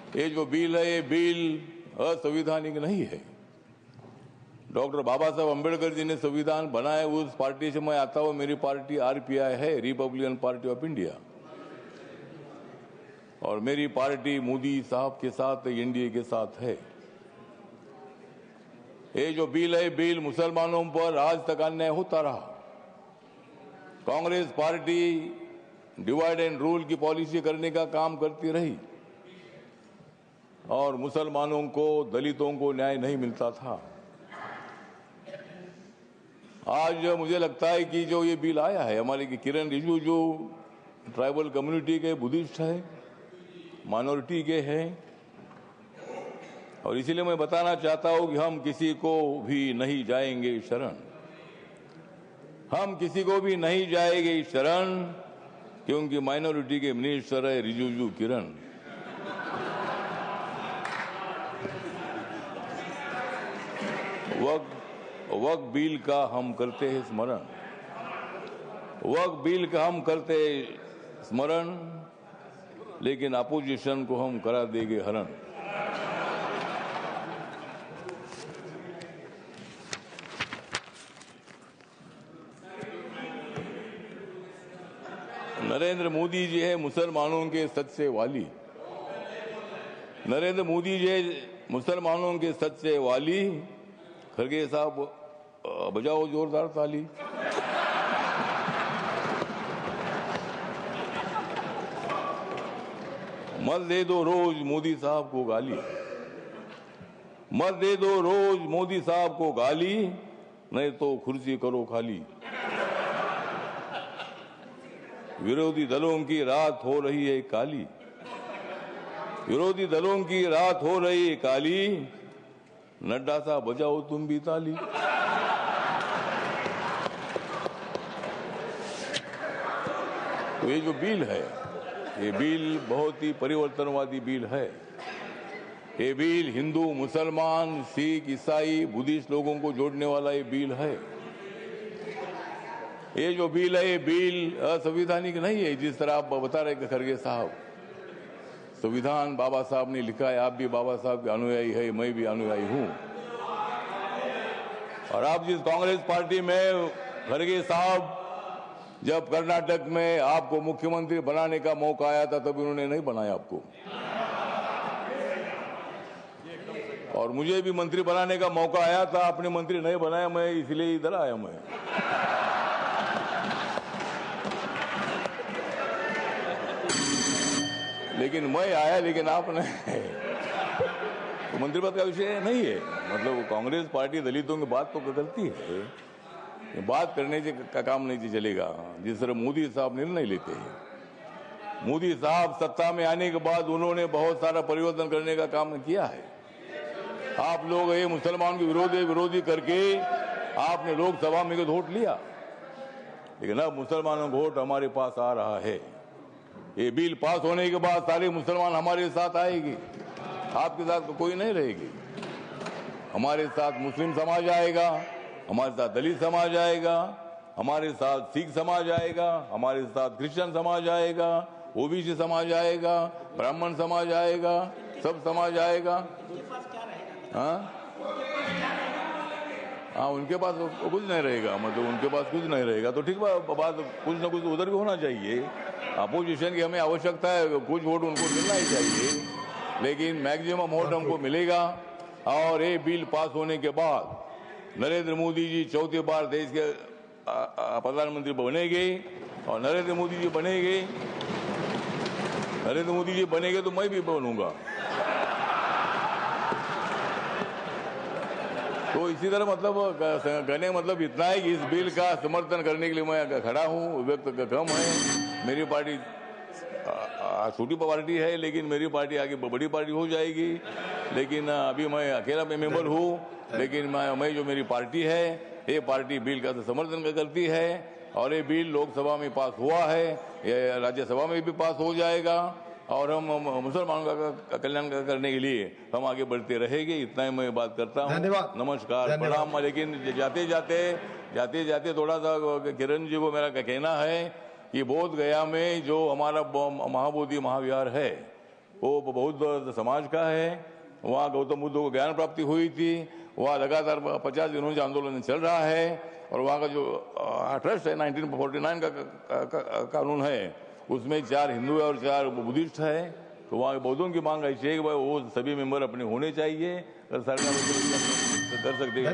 ये जो बिल है ये बिल असंवैधानिक नहीं है। डॉक्टर बाबा साहब अम्बेडकर जी ने संविधान बनाया, उस पार्टी से मैं आता हूँ। मेरी पार्टी RPI है, रिपब्लिकन पार्टी ऑफ इंडिया, और मेरी पार्टी मोदी साहब के साथ, NDA के साथ है। ये जो बिल है बिल मुसलमानों पर आज तक अन्याय होता रहा। Congress party divide and rule की पॉलिसी करने का काम करती रही और मुसलमानों को, दलितों को न्याय नहीं मिलता था। आज मुझे लगता है कि जो ये बिल आया है, हमारे किरण रिजिजू जो ट्राइबल कम्युनिटी के बुद्धिस्ट है, माइनॉरिटी के हैं, और इसीलिए मैं बताना चाहता हूं कि हम किसी को भी नहीं जाएंगे शरण। हम किसी को भी नहीं जाएंगे शरण, क्योंकि माइनॉरिटी के मिनिस्टर है रिजिजू किरण। वक्फ बिल का हम करते हैं स्मरण, वक्फ बिल का हम करते हैं स्मरण, लेकिन अपोजिशन को हम करा देंगे हरण। नरेंद्र मोदी जी है मुसलमानों के सच्चे वाली। नरेंद्र मोदी जी मुसलमानों के सच्चे वाली। खड़गे साहब बजाओ जोरदार ताली। मत दे दो रोज मोदी साहब को गाली, मत दे दो रोज मोदी साहब को गाली, नहीं तो कुर्सी करो खाली। विरोधी दलों की रात हो रही है काली, विरोधी दलों की रात हो रही है काली, नड्डा साहब बजाओ तुम भी ताली। तो ये जो बिल है, ये बिल बहुत ही परिवर्तनवादी बिल है। ये बिल हिंदू, मुसलमान, सिख, ईसाई, बुद्धिस्ट लोगों को जोड़ने वाला ये बिल है। ये जो बिल है ये बिल असंवैधानिक नहीं है, जिस तरह आप बता रहे खड़गे साहब। संविधान बाबा साहब ने लिखा है, आप भी बाबा साहब के अनुयायी है, मैं भी अनुयायी हूं। और आप जिस कांग्रेस पार्टी में, खड़गे साहब, जब कर्नाटक में आपको मुख्यमंत्री बनाने का मौका आया था, तब उन्होंने नहीं बनाया आपको, और मुझे भी मंत्री बनाने का मौका आया था, आपने मंत्री नहीं बनाया, मैं इसलिए इधर आया। मैं लेकिन मैं आया, लेकिन आपने तो मंत्री पद का विषय नहीं है। मतलब कांग्रेस पार्टी दलितों की बात तो करती है, बात करने का काम नहीं चलेगा। जिस तरह मोदी साहब निर्णय लेते हैं, मोदी साहब सत्ता में आने के बाद उन्होंने बहुत सारा परिवर्तन करने का काम किया है। आप लोग ये मुसलमान के विरोधी करके आपने लोकसभा में वोट लिया, लेकिन अब मुसलमानों का वोट हमारे पास आ रहा है। ये बिल पास होने के बाद सारे मुसलमान हमारे साथ आएगी, आपके साथ तो कोई नहीं रहेगी। हमारे साथ मुस्लिम समाज आएगा, हमारे साथ दलित समाज आएगा, हमारे साथ सिख समाज आएगा, हमारे साथ क्रिश्चियन समाज आएगा, OBC समाज आएगा, ब्राह्मण समाज आएगा, सब समाज आएगा। हाँ, उनके पास कुछ नहीं रहेगा, मतलब उनके पास कुछ नहीं रहेगा तो ठीक बात, कुछ ना कुछ उधर भी होना चाहिए। अपोजिशन की हमें आवश्यकता है, कुछ वोट उनको मिलना ही चाहिए, लेकिन मैक्सिमम वोट हमको मिलेगा। और ये बिल पास होने के बाद नरेंद्र मोदी जी चौथी बार देश के प्रधानमंत्री बनेंगे, और नरेंद्र मोदी जी बनेंगे तो मैं भी बनूंगा। तो इसी तरह मतलब कहने मतलब इतना है कि इस बिल का समर्थन करने के लिए मैं खड़ा हूँ। व्यक्त कम है, मेरी पार्टी छोटी पार्टी है, लेकिन मेरी पार्टी आगे बड़ी पार्टी हो जाएगी। लेकिन अभी मैं अकेला मेंबर हूँ, लेकिन मैं जो मेरी पार्टी है, ये पार्टी बिल का समर्थन करती है, और ये बिल लोकसभा में पास हुआ है, ये राज्यसभा में भी पास हो जाएगा, और हम मुसलमानों का कल्याण करने के लिए हम आगे बढ़ते रहेंगे। इतना ही मैं बात करता हूँ। धन्यवाद, नमस्कार, प्रणाम। लेकिन जाते जाते थोड़ा सा किरण जी को मेरा कहना है कि बोध गया में जो हमारा महाबोधि महाविहार है, वो बौद्ध समाज का है। वहाँ गौतम बुद्ध को ज्ञान प्राप्ति हुई थी। वहाँ लगातार 50 दिनों से आंदोलन चल रहा है और वहाँ का जो ट्रस्ट है 1949 का कानून है, उसमें 4 हिंदू है और 4 बुद्धिस्ट है। तो वहाँ के बौद्धों की मांग ऐसी है कि भाई वो सभी मेंबर अपने होने चाहिए। अगर सरकार कर सकते हैं।